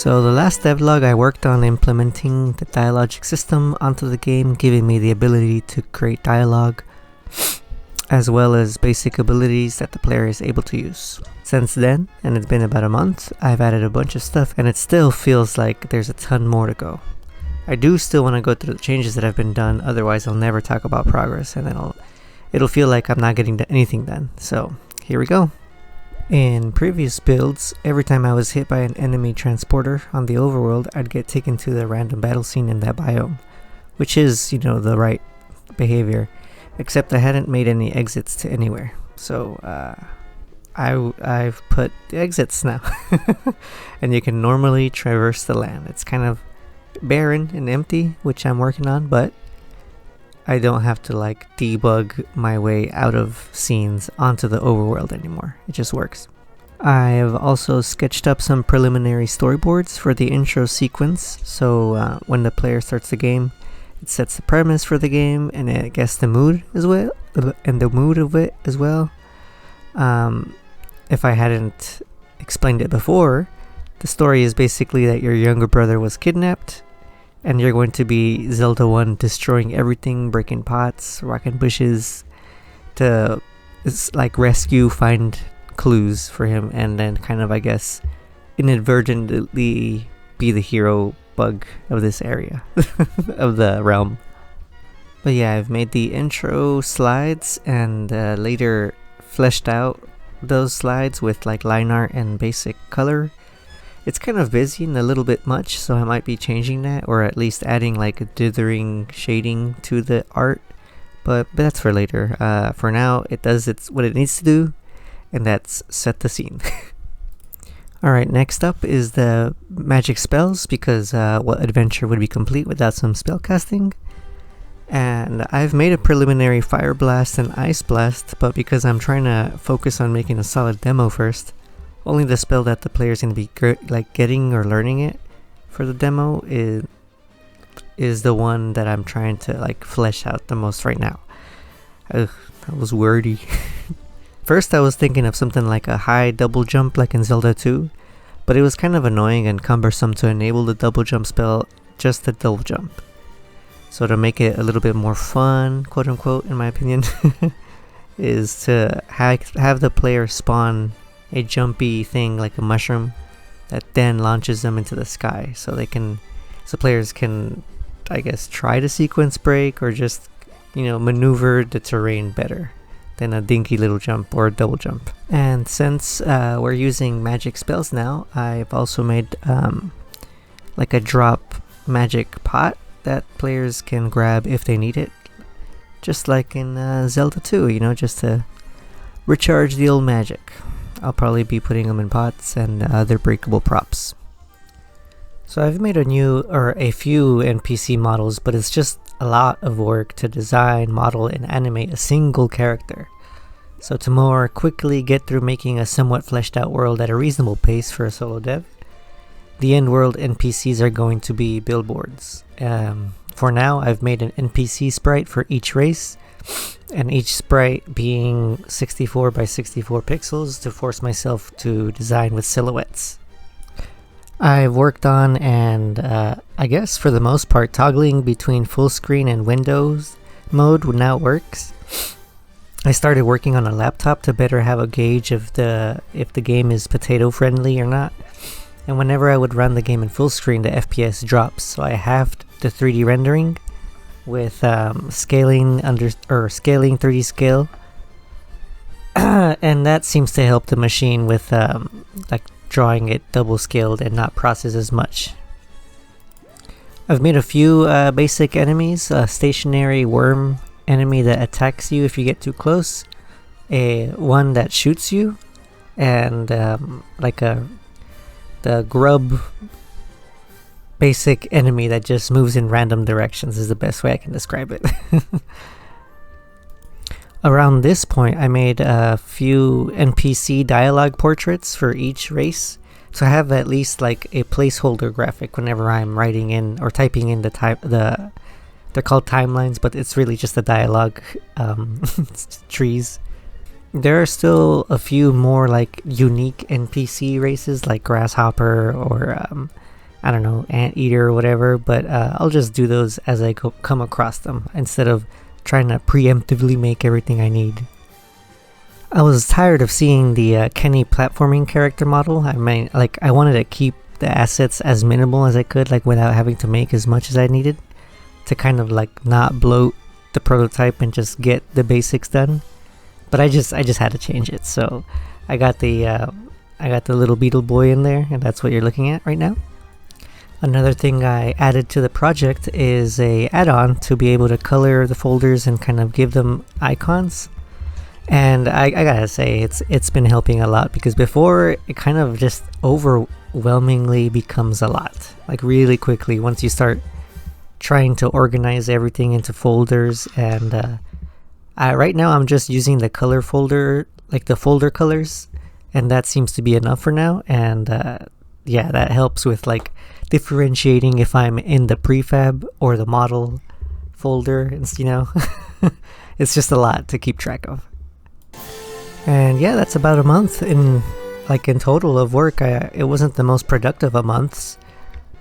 So the last devlog I worked on implementing the dialogic system onto the game, giving me the ability to create dialogue, as well as basic abilities that the player is able to use. Since then, and it's been about a month, I've added a bunch of stuff and it still feels like there's a ton more to go. I do still want to go through the changes that have been done, otherwise I'll never talk about progress and then it'll feel like I'm not getting anything done. So here we go. In previous builds, every time I was hit by an enemy transporter on the overworld, I'd get taken to the random battle scene in that biome, which is, the right behavior, except I hadn't made any exits to anywhere. So I've put exits now, and you can normally traverse the land. It's kind of barren and empty, which I'm working on, but I don't have to debug my way out of scenes onto the overworld anymore. It just works. I have also sketched up some preliminary storyboards for the intro sequence, so when the player starts the game, it sets the premise for the game and it gets the mood as well, and the mood of it as well. If I hadn't explained it before, the story is basically that your younger brother was kidnapped and you're going to be Zelda 1, destroying everything, breaking pots, rocking bushes, to rescue, find clues for him, and then kind of, I guess, inadvertently be the hero bug of this area, of the realm. But yeah, I've made the intro slides and later fleshed out those slides with line art and basic color. It's kind of busy and a little bit much, so I might be changing that, or at least adding a dithering shading to the art, but that's for later. For now, it does what it needs to do, and that's set the scene. Alright, next up is the magic spells, because what adventure would be complete without some spell casting? And I've made a preliminary fire blast and ice blast, but because I'm trying to focus on making a solid demo first, only the spell that the player's going to be getting or learning it for the demo is the one that I'm trying to flesh out the most right now. Ugh, that was wordy. First I was thinking of something like a high double jump like in Zelda 2, but it was kind of annoying and cumbersome to enable the double jump spell, just the double jump. So to make it a little bit more fun, quote unquote, in my opinion, is to have the player spawn a jumpy thing like a mushroom that then launches them into the sky, so players can, I guess, try to sequence break or just maneuver the terrain better than a dinky little jump or a double jump. And since we're using magic spells now, I've also made a drop magic pot that players can grab if they need it, just like in Zelda 2, just to recharge the old magic. I'll probably be putting them in pots and other breakable props. So I've made a few NPC models, but it's just a lot of work to design, model, and animate a single character. So to more quickly get through making a somewhat fleshed out world at a reasonable pace for a solo dev, the end world NPCs are going to be billboards. For now, I've made an NPC sprite for each race, and each sprite being 64 by 64 pixels to force myself to design with silhouettes. I've worked on and I guess for the most part toggling between full screen and Windows mode now works. I started working on a laptop to better have a gauge of if the game is potato friendly or not, and whenever I would run the game in full screen the FPS drops, so I halved the 3D rendering with scaling 3D scale, and that seems to help the machine with drawing it double scaled and not process as much. I've made a few basic enemies: a stationary worm enemy that attacks you if you get too close, one that shoots you, and the grub basic enemy that just moves in random directions is the best way I can describe it. Around this point, I made a few NPC dialogue portraits for each race, so I have at least a placeholder graphic whenever I'm writing in or typing in they're called timelines, but it's really just the dialogue trees. there are still a few more like unique NPC races like Grasshopper or I don't know, Anteater or whatever, but I'll just do those as I come across them instead of trying to preemptively make everything I need. I was tired of seeing the Kenny platforming character model. I wanted to keep the assets as minimal as I could, like without having to make as much as I needed, to kind of like not bloat the prototype and just get the basics done. But I just had to change it, so I got the little beetle boy in there, and that's what you're looking at right now. Another thing I added to the project is a add-on to be able to color the folders and kind of give them icons. And I gotta say, it's been helping a lot, because before it kind of just overwhelmingly becomes a lot, like really quickly once you start trying to organize everything into folders. And right now I'm just using the color folder, like the folder colors, and that seems to be enough for now. And yeah, that helps with like differentiating if I'm in the prefab or the model folder. It's, you know, it's just a lot to keep track of. And yeah, that's about a month in total of work. It wasn't the most productive of months,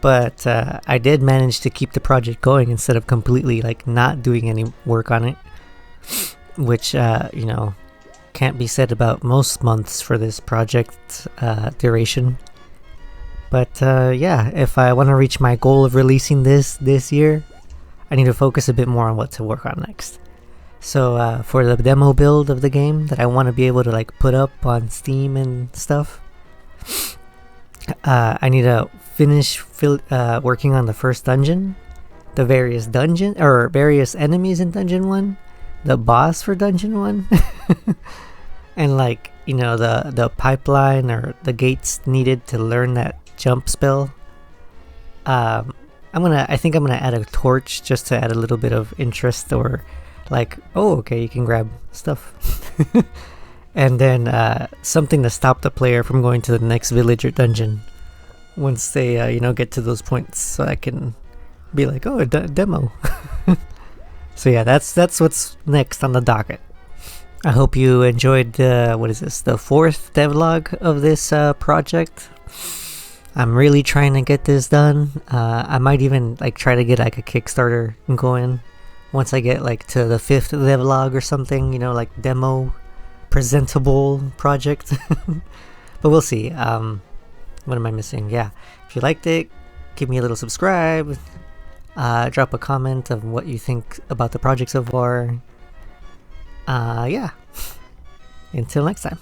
but I did manage to keep the project going instead of completely like not doing any work on it, which you know, can't be said about most months for this project duration. But yeah, if I want to reach my goal of releasing this year, I need to focus a bit more on what to work on next. So for the demo build of the game that I want to be able to like put up on Steam and stuff, I need to finish working on the first dungeon, the various enemies in Dungeon 1, the boss for Dungeon 1, and like, you know, the pipeline or the gates needed to learn that jump spell. I think I'm gonna add a torch just to add a little bit of interest, or like, oh okay, you can grab stuff. And then something to stop the player from going to the next village or dungeon once they you know, get to those points, so I can be like, oh, a demo. So yeah, that's what's next on the docket. I hope you enjoyed what is this, the 4th devlog of this project. I'm really trying to get this done. I might even like try to get like a Kickstarter going once I get like to the 5th devlog or something, you know, like demo presentable project. But we'll see. What am I missing? Yeah, if you liked it, give me a little subscribe, drop a comment of what you think about the project so far. Yeah, until next time.